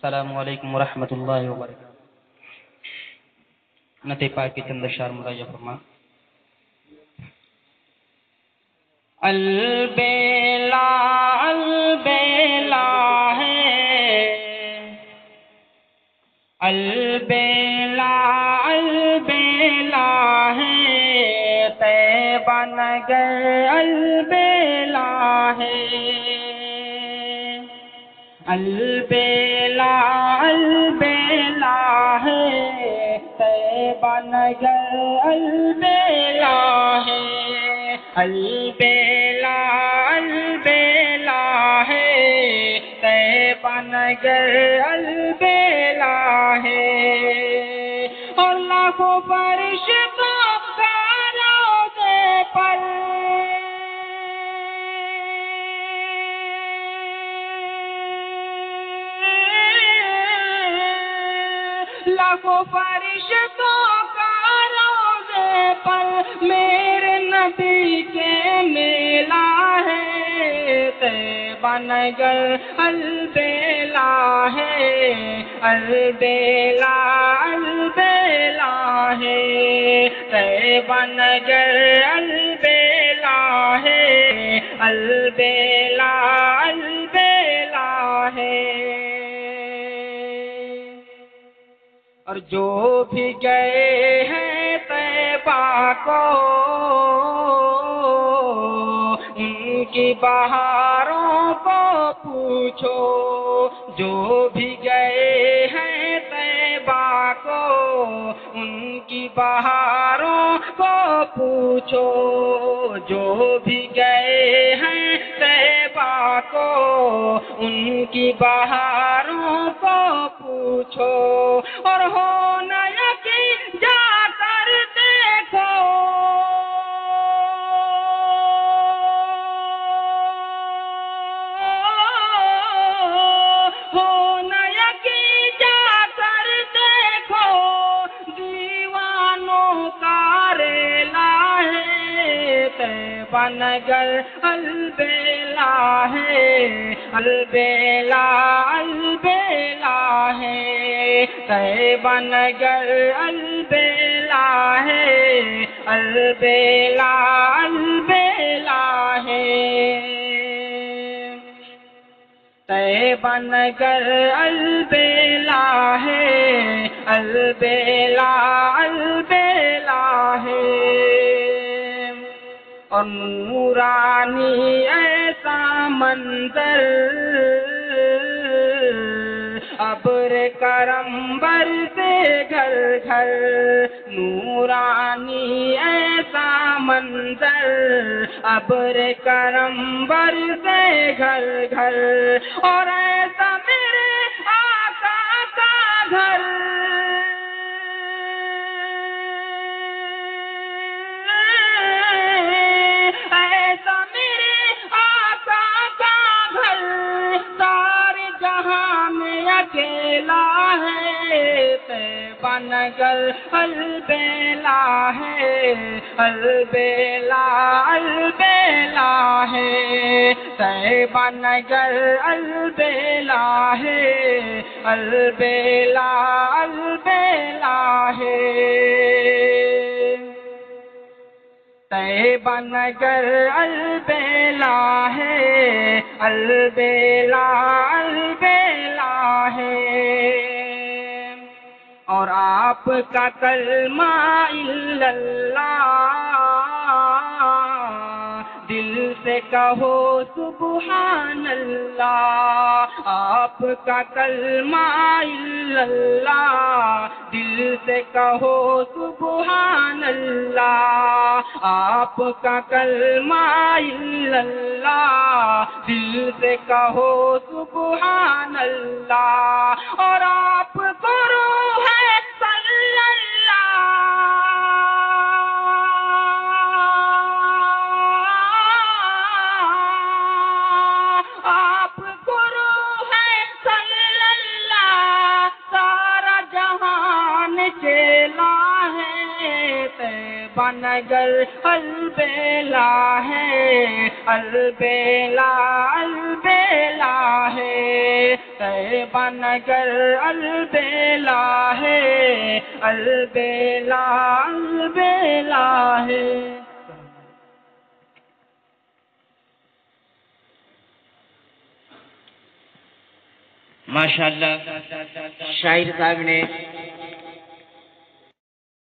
السلام علیکم ورحمۃ اللہ وبرکاتہ. نعت پاک کے چند اشعار مراجعہ فرما. البیلا البیلا ہے، البیلا البیلا ہے، طیبہ نگر البیلا ہے. البیلا البیلا ہے، طیبہ نگر البیلا ہے. البیلا البیلا ہے، طیبہ نگر البیلا ہے. اور لاکھوں فرشتوں کا روضے پر لاکھوں فرشتوں کا روضے پر میرے نبی کے میلا ہے. طیبہ نگر البیلا ہے، البیلا البیلا ہے. طیبہ نگر البیلا ہے، البیلا البیلا ہے. اور جو بھی گئے ہیں طیبہ کو ان کی بہاروں کو پوچھو. جو بھی گئے ہیں طیبہ کو ان کی بہاروں کو پوچھو. جو بھی گئے ہیں طیبہ کو ان کی بہاروں کو پوچھو. اور ہو نہ یقین جا کر دیکھو، ہو نہ یقین جا کر دیکھو، دیوانوں کا ریلا ہے. طیبہ نگر البیلا ہے، البیلا البیلا ہے. طیبہ نگر البیلا ہے، البیلا البیلا ہے. طیبہ نگر البیلا ہے، البیلا البیلا ہے. اور نورانی ایسا منظر ابر کرم برسے گھر گھر. نورانی ایسا منظر ابر کرم برسے گھر گھر. اور ایسا میرے آقا کا گھر، ایسا میرے آقا کا گھر سارے جہاں میں اکیلا ہے. طیبہ نگر البیلا ہے، البیلا البیلا ہے. طیبہ نگر البیلا ہے، البیلا البیلا ہے. طیبہ نگر البیلا ہے، البیلا البیلا ہے. اور آپ کا کلمہ الا اللہ دل سے کہو سبحان اللہ. آپ کا کلمہ الا اللہ دل سے کہو سبحان اللہ. آپ کا کلمہ الا اللہ دل سے کہو سبحان اللہ. اور آپ کو روح ہے صلی اللہ، آپ کو روح ہے صلی اللہ. سارا جہان چیلا ہے. طیبہ نگر البیلا ہے، البیلا البیلا ہے. بن کر البیلا ہے، البیلا البیلا ہے۔ ماشاءاللہ شاعر صاحب نے